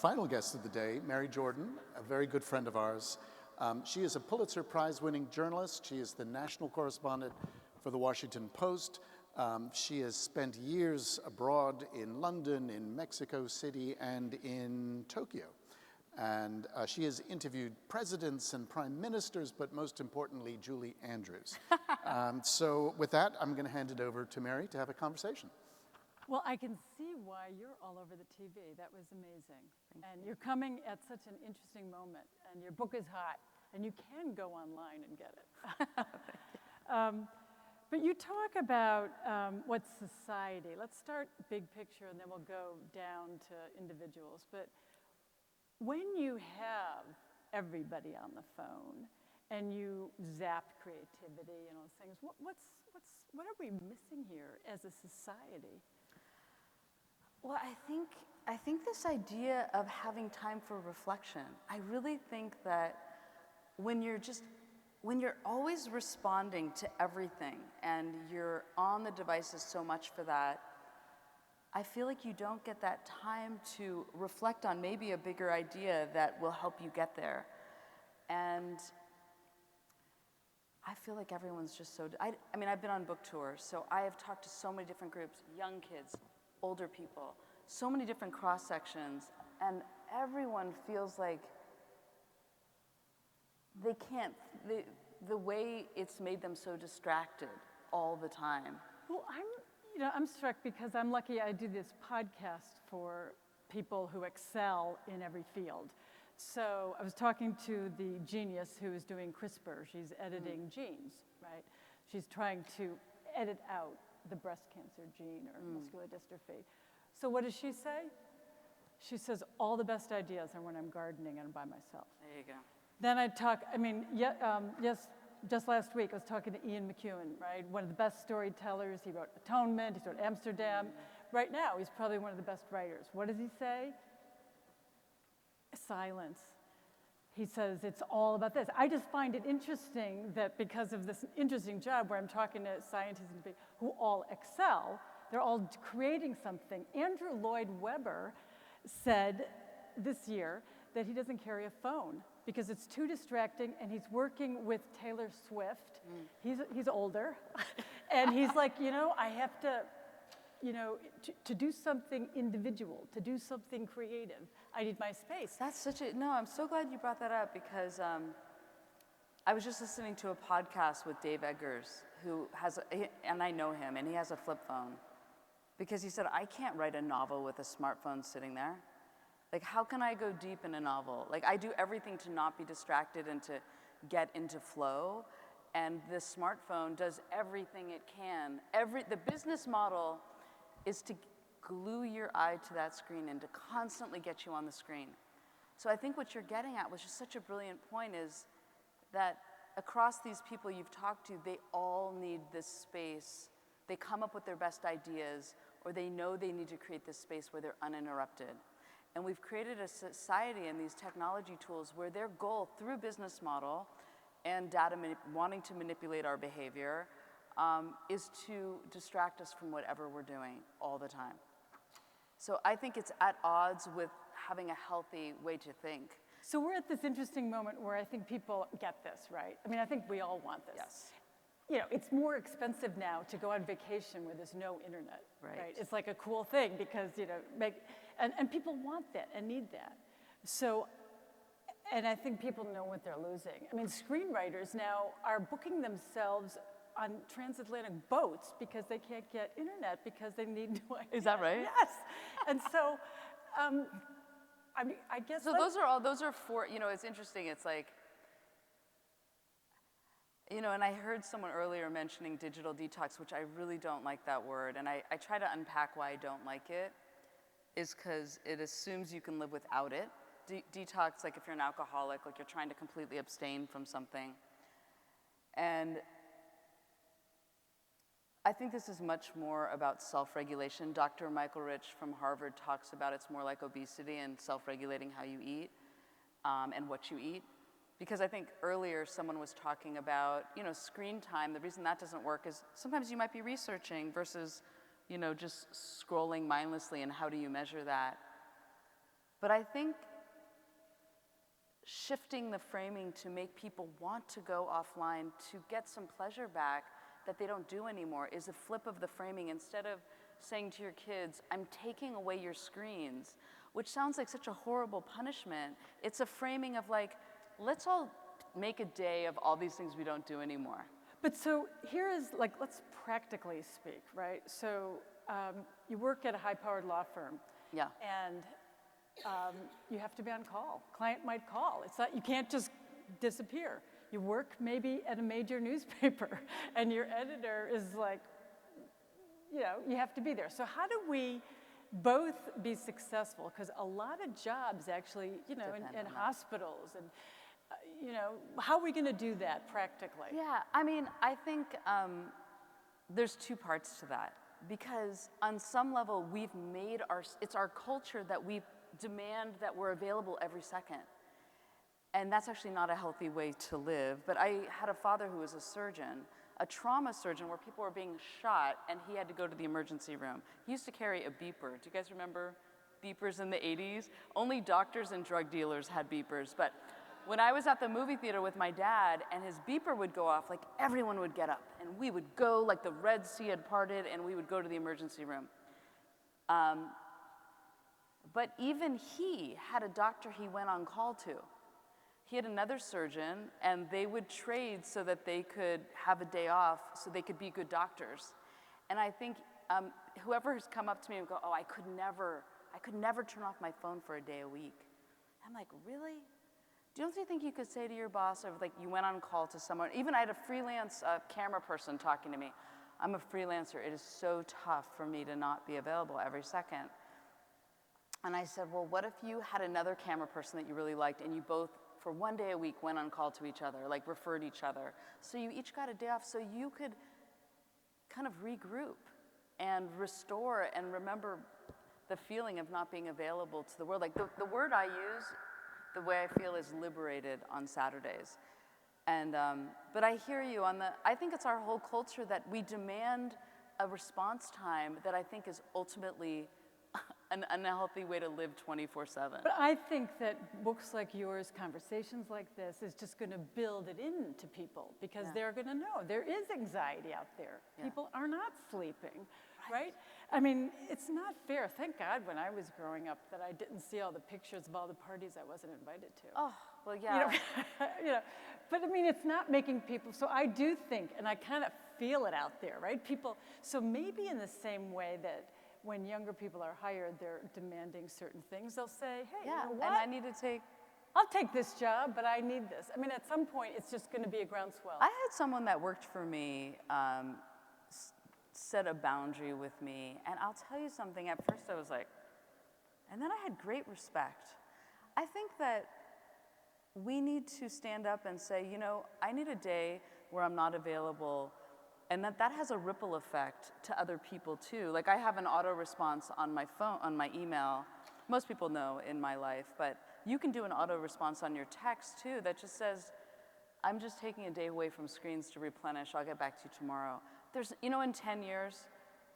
Final guest of the day, Mary Jordan, a very good friend of ours. She is a Pulitzer Prize-winning journalist. She is the national correspondent for the Washington Post. She has spent years abroad in London, in Mexico City, and in Tokyo. And she has interviewed presidents and prime ministers, but most importantly, Julie Andrews. So with that, I'm going to hand it over to Mary to have a conversation. Well, I can see why you're all over the TV. That was amazing. And you're coming at such an interesting moment, and your book is hot, and you can go online and get it. But you talk about what's society. Let's start big picture, and then we'll go down to individuals. But when you have everybody on the phone, and you zap creativity and all those things, what are we missing here as a society? Well, I think this idea of having time for reflection, I really think that when you're always responding to everything and you're on the devices so much for that, I feel like you don't get that time to reflect on maybe a bigger idea that will help you get there. And I feel like everyone's just so, I mean, I've been on book tours, so I have talked to so many different groups, young kids, older people, so many different cross sections, and everyone feels like they can't, the way it's made them so distracted all the time. Well, I'm struck because I'm lucky I do this podcast for people who excel in every field. So I was talking to the genius who is doing CRISPR. She's editing genes, right? She's trying to edit out the breast cancer gene or muscular dystrophy. So what does she say? She says, all the best ideas are when I'm gardening and I'm by myself. There you go. Then just last week I was talking to Ian McEwan, right? One of the best storytellers. He wrote Atonement, he wrote Amsterdam. Right now, he's probably one of the best writers. What does he say? Silence. He says, it's all about this. I just find it interesting that because of this interesting job where I'm talking to scientists who all excel, they're all creating something. Andrew Lloyd Webber said this year that he doesn't carry a phone because it's too distracting, and he's working with Taylor Swift. He's older, and he's like, I have to, to do something individual, to do something creative, I need my space. That's I'm so glad you brought that up because I was just listening to a podcast with Dave Eggers, and I know him, and he has a flip phone. Because he said, I can't write a novel with a smartphone sitting there. Like, how can I go deep in a novel? Like, I do everything to not be distracted and to get into flow. And this smartphone does everything it can. The business model is to glue your eye to that screen and to constantly get you on the screen. So I think what you're getting at, which is such a brilliant point, is that across these people you've talked to, they all need this space. They come up with their best ideas, or they know they need to create this space where they're uninterrupted. And we've created a society and these technology tools where their goal through business model and data wanting to manipulate our behavior is to distract us from whatever we're doing all the time. So I think it's at odds with having a healthy way to think. So we're at this interesting moment where I think people get this, right? I mean, I think we all want this. Yes. It's more expensive now to go on vacation where there's no internet, right? It's like a cool thing because, and people want that and need that. So, and I think people know what they're losing. I mean, screenwriters now are booking themselves on transatlantic boats because they can't get internet because they need new ideas. Is that right? Yes. And so, I guess. So those are four, it's interesting. It's like, and I heard someone earlier mentioning digital detox, which I really don't like that word. And I try to unpack why I don't like it, is because it assumes you can live without it. Detox, like if you're an alcoholic, like you're trying to completely abstain from something. And I think this is much more about self-regulation. Dr. Michael Rich from Harvard talks about it's more like obesity and self-regulating how you eat and what you eat. Because I think earlier someone was talking about, screen time. The reason that doesn't work is sometimes you might be researching versus, just scrolling mindlessly, and how do you measure that? But I think shifting the framing to make people want to go offline to get some pleasure back that they don't do anymore is a flip of the framing. Instead of saying to your kids, I'm taking away your screens, which sounds like such a horrible punishment, it's a framing of like, let's all make a day of all these things we don't do anymore. But so here is, like, let's practically speak, right? So you work at a high-powered law firm. Yeah. And you have to be on call. Client might call. It's not, you can't just disappear. You work maybe at a major newspaper, and your editor is like, you know, you have to be there. So how do we both be successful? Because a lot of jobs actually, you know, in hospitals and, you know, how are we going to do that practically? Yeah, I mean, I think there's two parts to that. Because on some level, we've made it's our culture that we demand that we're available every second. And that's actually not a healthy way to live. But I had a father who was a surgeon, a trauma surgeon, where people were being shot and he had to go to the emergency room. He used to carry a beeper. Do you guys remember beepers in the 80s? Only doctors and drug dealers had beepers. But when I was at the movie theater with my dad and his beeper would go off, like everyone would get up and we would go, like the Red Sea had parted, and we would go to the emergency room. But even he had a doctor he went on call to. He had another surgeon, and they would trade so that they could have a day off so they could be good doctors. And I think whoever has come up to me and go, oh, I could never turn off my phone for a day a week. I'm like, really? Don't you think you could say to your boss, or like you went on call to someone, even I had a freelance camera person talking to me. I'm a freelancer. It is so tough for me to not be available every second. And I said, well, what if you had another camera person that you really liked and you both, for one day a week, went on call to each other, like referred each other. So you each got a day off so you could kind of regroup and restore and remember the feeling of not being available to the world. Like the word I use, the way I feel, is liberated on Saturdays. And, but I hear you on I think it's our whole culture that we demand a response time that I think is ultimately an unhealthy way to live 24/7. But I think that books like yours, conversations like this, is just going to build it into people because they're going to know there is anxiety out there. Yeah. People are not sleeping, right? I mean, it's not fair. Thank God when I was growing up that I didn't see all the pictures of all the parties I wasn't invited to. Oh, well, yeah. You know, but I mean, it's not making people, so I do think, and I kind of feel it out there, right? People, so maybe in the same way that when younger people are hired, they're demanding certain things. They'll say, hey, you know what? And I need to I'll take this job, but I need this. I mean, at some point, it's just going to be a groundswell. I had someone that worked for me set a boundary with me. And I'll tell you something, at first I was like, and then I had great respect. I think that we need to stand up and say, you know, I need a day where I'm not available. And that has a ripple effect to other people too. Like I have an auto response on my phone, on my email. Most people know in my life, but you can do an auto response on your text too that just says, I'm just taking a day away from screens to replenish. I'll get back to you tomorrow. There's, you know, in 10 years,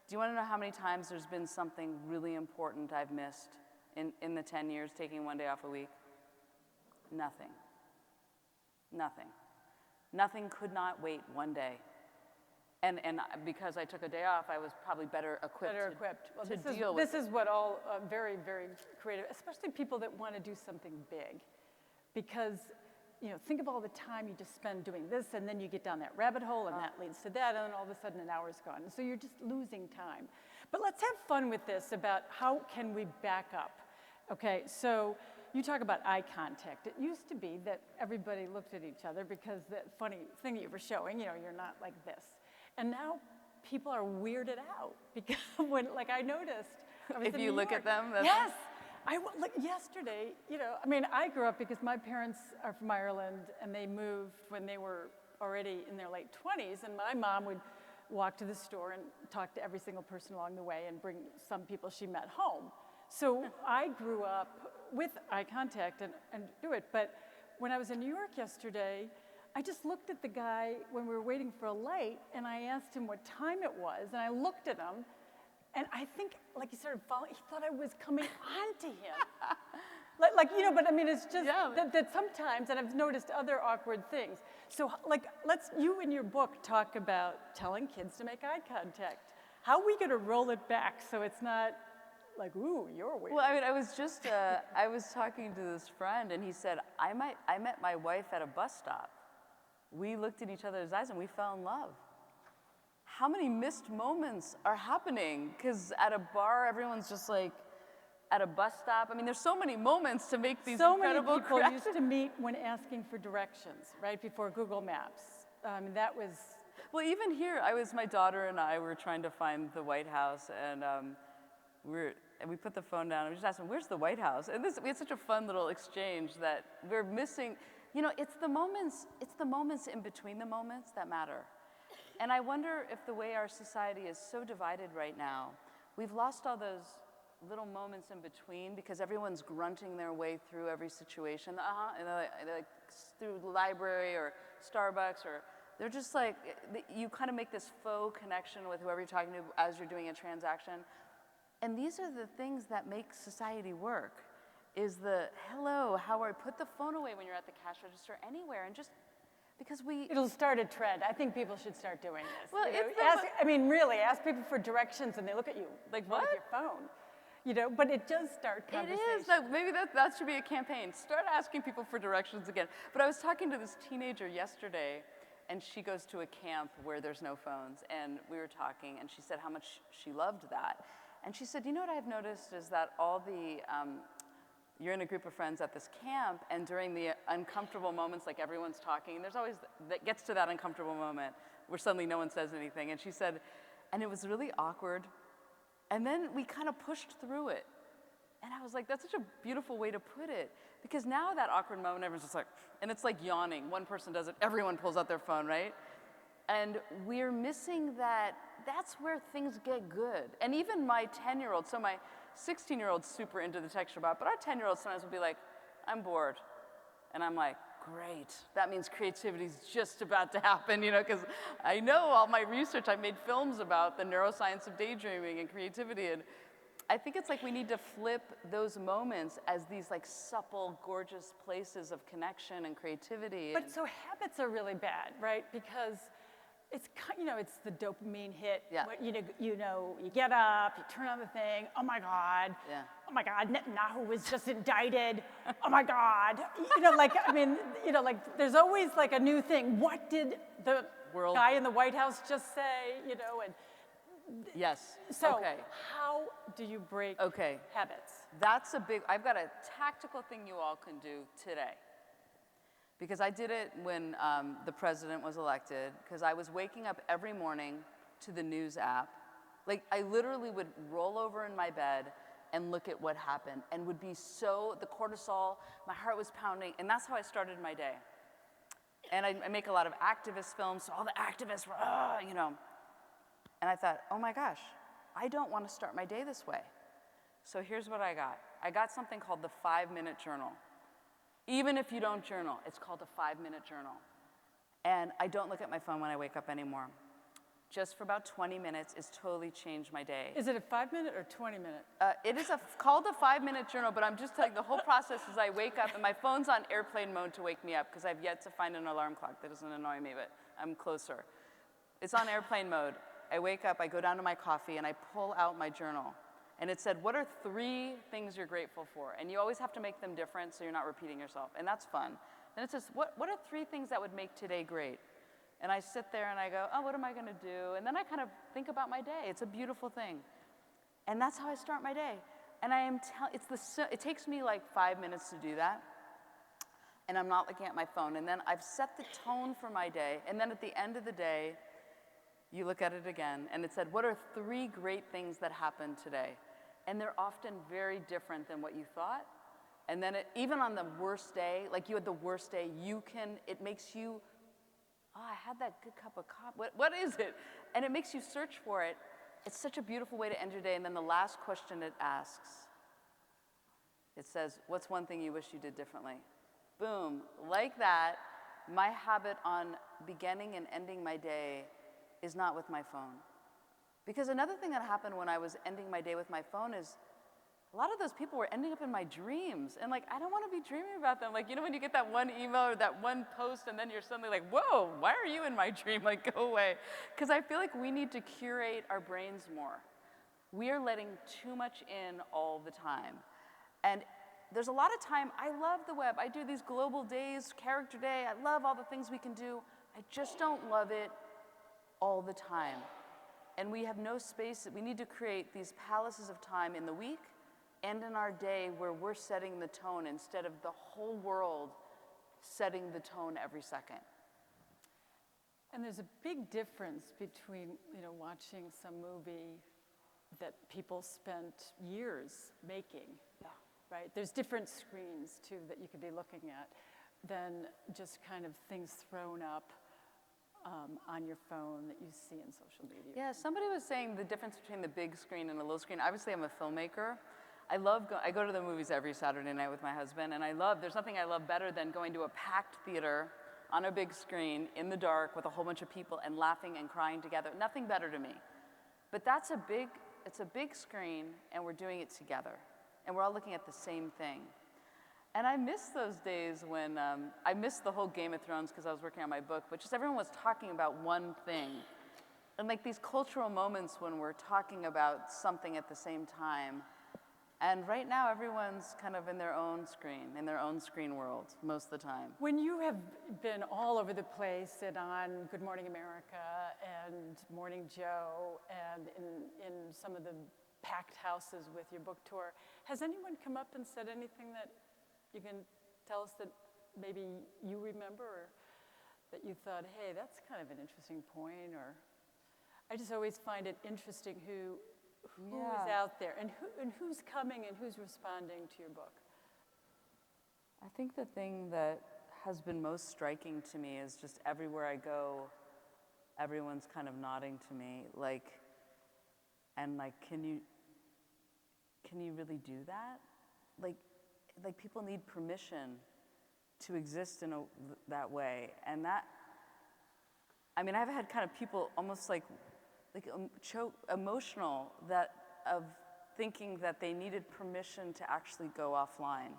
do you want to know how many times there's been something really important I've missed in the 10 years taking one day off a week? Nothing. Nothing. Nothing could not wait one day. And because I took a day off, I was probably better equipped to deal with it. This is what all very, very creative, especially people that want to do something big. Because, you know, think of all the time you just spend doing this, and then you get down that rabbit hole, and that leads to that, and then all of a sudden an hour's gone. And so you're just losing time. But let's have fun with this about how can we back up. Okay, so you talk about eye contact. It used to be that everybody looked at each other because that funny thing that you were showing, you know, you're not like this. And now people are weirded out because when, like I noticed, I was if in you New look York. at them, yes. Like yesterday, you know, I mean, I grew up because my parents are from Ireland and they moved when they were already in their late 20s, and my mom would walk to the store and talk to every single person along the way and bring some people she met home. So I grew up with eye contact and do it. But when I was in New York yesterday, I just looked at the guy when we were waiting for a light, and I asked him what time it was, and I looked at him, and I think, like he started following, he thought I was coming on to him. Like, you know, but I mean, it's just Yeah. that sometimes, and I've noticed other awkward things. So, like, you in your book talk about telling kids to make eye contact. How are we going to roll it back so it's not like, ooh, you're weird? Well, I mean, I was just, I was talking to this friend, and he said, I met my wife at a bus stop. We looked at each other's eyes, and we fell in love. How many missed moments are happening? Because at a bar, everyone's just like, at a bus stop. I mean, there's so many moments to make these So incredible many people connections. used to meet when asking for directions, right before Google Maps. That was, Well, even here, my daughter and I were trying to find the White House, and we put the phone down, and we just asked them, where's the White House? And we had such a fun little exchange that we're missing. You know, it's the moments in between the moments that matter. And I wonder if the way our society is so divided right now, we've lost all those little moments in between because everyone's grunting their way through every situation. And they're like through the library or Starbucks, or they're just like, you kind of make this faux connection with whoever you're talking to as you're doing a transaction. And these are the things that make society work, is the hello, how are you? Put the phone away when you're at the cash register anywhere, and just because it'll start a trend. I think people should start doing this. Well, you know? it's really, ask people for directions and they look at you like, what? With your phone. You know, but it does start conversation. It is. Maybe that should be a campaign. Start asking people for directions again. But I was talking to this teenager yesterday, and she goes to a camp where there's no phones, and we were talking, and she said how much she loved that. And she said, you know what I've noticed is that you're in a group of friends at this camp, and during the uncomfortable moments, like everyone's talking, there's always, that gets to that uncomfortable moment where suddenly no one says anything. And she said, and it was really awkward, and then we kind of pushed through it. And I was like, that's such a beautiful way to put it. Because now that awkward moment, everyone's just like, and it's like yawning. One person does it, everyone pulls out their phone, right? And we're missing that. That's where things get good. And even my 10-year-old, so my 16-year-old's super into the texture bot, but our 10-year-old sometimes will be like, I'm bored. And I'm like, great. That means creativity's just about to happen, you know, because I know all my research, I've made films about the neuroscience of daydreaming and creativity. And I think it's like we need to flip those moments as these like supple, gorgeous places of connection and creativity. But so habits are really bad, right? Because it's, you know, it's the dopamine hit. Yeah. You get up, you turn on the thing. Oh my God. Yeah. Oh my God. Netanyahu was just indicted. Oh my God. You know, like, I mean, you know, like, there's always like a new thing. What did the guy in the White House just say? You know, and yes. so okay. how do you break habits? That's I've got a tactical thing you all can do today. Because I did it when the president was elected, because I was waking up every morning to the news app. Like, I literally would roll over in my bed and look at what happened, and would be the cortisol, my heart was pounding, and that's how I started my day. And I make a lot of activist films, so all the activists were, you know. And I thought, oh my gosh, I don't want to start my day this way. So here's what I got. I got something called the 5-minute journal. Even if you don't journal, it's called a 5-minute journal. And I don't look at my phone when I wake up anymore. Just for about 20 minutes, it's totally changed my day. Is it a 5-minute or 20-minute? It is called a 5-minute journal, but I'm just telling you, the whole process is I wake up, and my phone's on airplane mode to wake me up, because I've yet to find an alarm clock that doesn't annoy me, but I'm closer. It's on airplane mode. I wake up, I go down to my coffee, and I pull out my journal. And it said, what are 3 things you're grateful for? And you always have to make them different so you're not repeating yourself. And that's fun. Then it says, what are 3 things that would make today great? And I sit there and I go, oh, what am I going to do? And then I kind of think about my day. It's a beautiful thing. And that's how I start my day. And it takes me like 5 minutes to do that. And I'm not looking at my phone. And then I've set the tone for my day. And then at the end of the day, you look at it again, and it said, what are 3 great things that happened today? And they're often very different than what you thought. And then even on the worst day, like you had the worst day, it makes you, I had that good cup of coffee. What is it? And it makes you search for it. It's such a beautiful way to end your day. And then the last question it asks, it says, what's one thing you wish you did differently? Boom, like that, my habit on beginning and ending my day is not with my phone. Because another thing that happened when I was ending my day with my phone is a lot of those people were ending up in my dreams. And like, I don't want to be dreaming about them. Like, you know, when you get that one email or that one post and then you're suddenly like, whoa, why are you in my dream? Like, go away. Because I feel like we need to curate our brains more. We are letting too much in all the time. And there's a lot of time, I love the web. I do these global days, character day. I love all the things we can do. I just don't love it all the time. And we have no space. We need to create these palaces of time in the week and in our day where we're setting the tone instead of the whole world setting the tone every second. And there's a big difference between, you know, watching some movie that people spent years making. Yeah. Right? There's different screens, too, that you could be looking at than just kind of things thrown up on your phone that you see in social media. Yeah, somebody was saying the difference between the big screen and the little screen. Obviously, I'm a filmmaker. I go to the movies every Saturday night with my husband, and there's nothing I love better than going to a packed theater on a big screen in the dark with a whole bunch of people and laughing and crying together. Nothing better to me. But it's a big screen, and we're doing it together. And we're all looking at the same thing. And I miss those days when, I missed the whole Game of Thrones because I was working on my book, but just everyone was talking about one thing. And like these cultural moments when we're talking about something at the same time. And right now, everyone's kind of in their own screen world most of the time. When you have been all over the place and on Good Morning America and Morning Joe and in some of the packed houses with your book tour, has anyone come up and said anything that you can tell us that maybe you remember or that you thought, hey, that's kind of an interesting point? Or I just always find it interesting who is out there and who's coming and who's responding to your book. I think the thing that has been most striking to me is just everywhere I go, everyone's kind of nodding to me, like, can you really do that? Like people need permission to exist in that way, and that, I mean, I've had kind of people almost like emotional of thinking that they needed permission to actually go offline.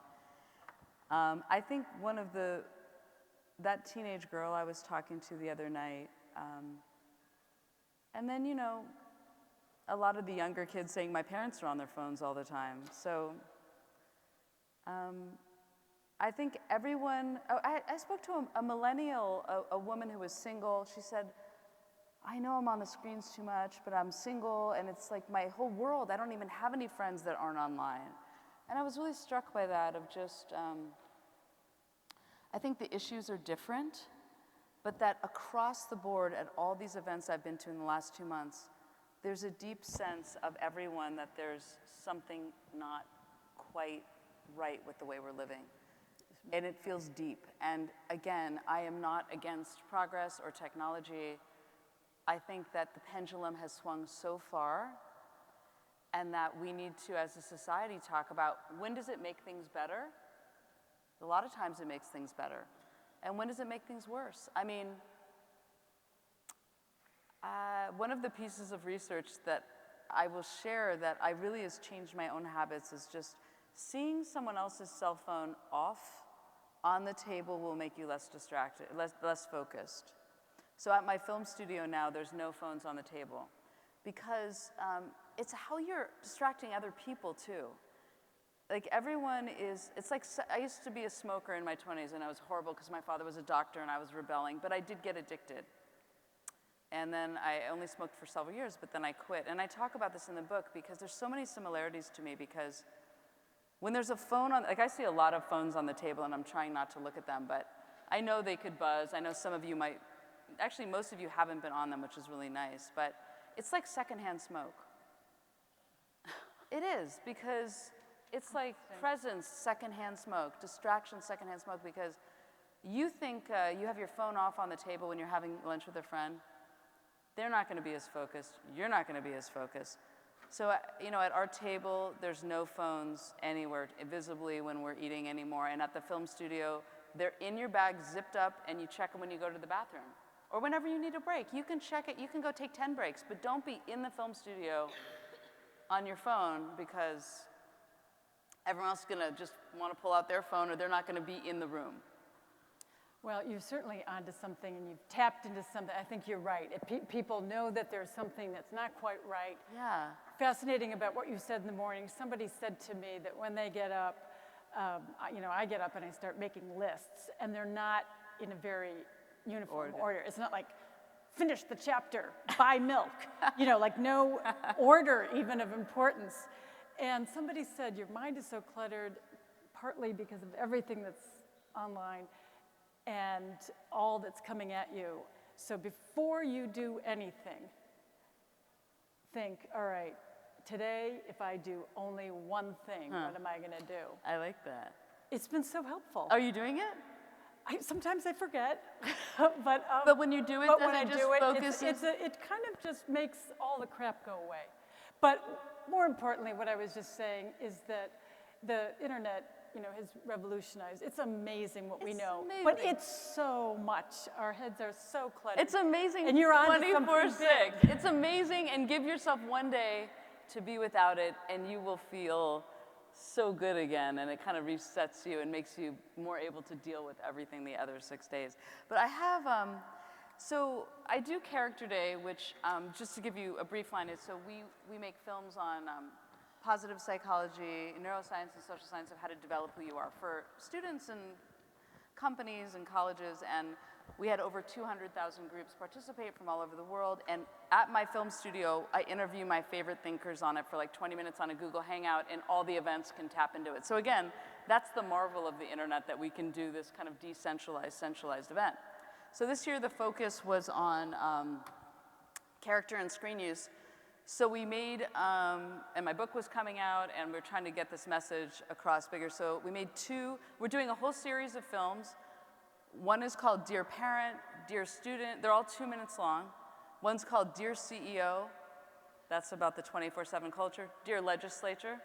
I think that teenage girl I was talking to the other night, and then, you know, a lot of the younger kids saying my parents are on their phones all the time. So I think everyone, I spoke to a millennial, a woman who was single. She said, I know I'm on the screens too much, but I'm single, and it's like my whole world, I don't even have any friends that aren't online. And I was really struck by that, of just, I think the issues are different, but that across the board at all these events I've been to in the last 2 months, there's a deep sense of everyone that there's something not quite right with the way we're living. And it feels deep. And again, I am not against progress or technology. I think that the pendulum has swung so far, and that we need to, as a society, talk about when does it make things better? A lot of times it makes things better. And when does it make things worse? I mean, one of the pieces of research that I will share that I really has changed my own habits is just seeing someone else's cell phone off on the table will make you less distracted, less focused. So at my film studio now, there's no phones on the table because it's how you're distracting other people too. Like everyone is, it's like, I used to be a smoker in my 20s and I was horrible because my father was a doctor and I was rebelling, but I did get addicted. And then I only smoked for several years, but then I quit. And I talk about this in the book because there's so many similarities to me, because when there's a phone on, like I see a lot of phones on the table and I'm trying not to look at them, but I know they could buzz. I know some of you might, actually most of you haven't been on them, which is really nice, but it's like secondhand smoke. It is, because it's like presence, secondhand smoke, distraction, secondhand smoke, because you think you have your phone off on the table when you're having lunch with a friend. They're not going to be as focused. You're not going to be as focused. So, you know, at our table, there's no phones anywhere visibly when we're eating anymore. And at the film studio, they're in your bag, zipped up, and you check them when you go to the bathroom. Or whenever you need a break. You can check it. You can go take 10 breaks, but don't be in the film studio on your phone, because everyone else is going to just want to pull out their phone, or they're not going to be in the room. Well, you're certainly onto something, and you've tapped into something. I think you're right. If people know that there's something that's not quite right. Yeah. Fascinating about what you said in the morning. Somebody said to me that when they get up, I get up and I start making lists, and they're not in a very uniform order. It's not like, finish the chapter, buy milk, like no order even of importance. And somebody said, your mind is so cluttered, partly because of everything that's online and all that's coming at you. So before you do anything, think, all right, today, if I do only one thing, what am I going to do? I like that. It's been so helpful. Are you doing it? Sometimes I forget, but when you do it, but then when I it just do it, focuses. it kind of just makes all the crap go away. But more importantly, what I was just saying is that the internet, has revolutionized. It's amazing what we know, amazing. But it's so much. Our heads are so cluttered. It's amazing. And you're on 24/6. It's amazing, and give yourself one day to be without it, and you will feel so good again, and it kind of resets you and makes you more able to deal with everything the other 6 days. But I have, so I do Character Day, which, just to give you a brief line, is so we make films on positive psychology, neuroscience, and social science of how to develop who you are for students and companies and colleges, and we had over 200,000 groups participate from all over the world, and at my film studio, I interview my favorite thinkers on it for like 20 minutes on a Google Hangout, and all the events can tap into it. So again, that's the marvel of the internet, that we can do this kind of decentralized, centralized event. So this year, the focus was on character and screen use. So we made, and my book was coming out, and we're trying to get this message across bigger. So we made we're doing a whole series of films. One is called Dear Parent, Dear Student. They're all 2 minutes long. One's called Dear CEO. That's about the 24/7 culture. Dear Legislature.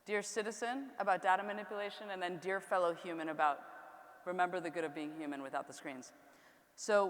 Dear Citizen, about data manipulation. And then Dear Fellow Human, about remember the good of being human without the screens. So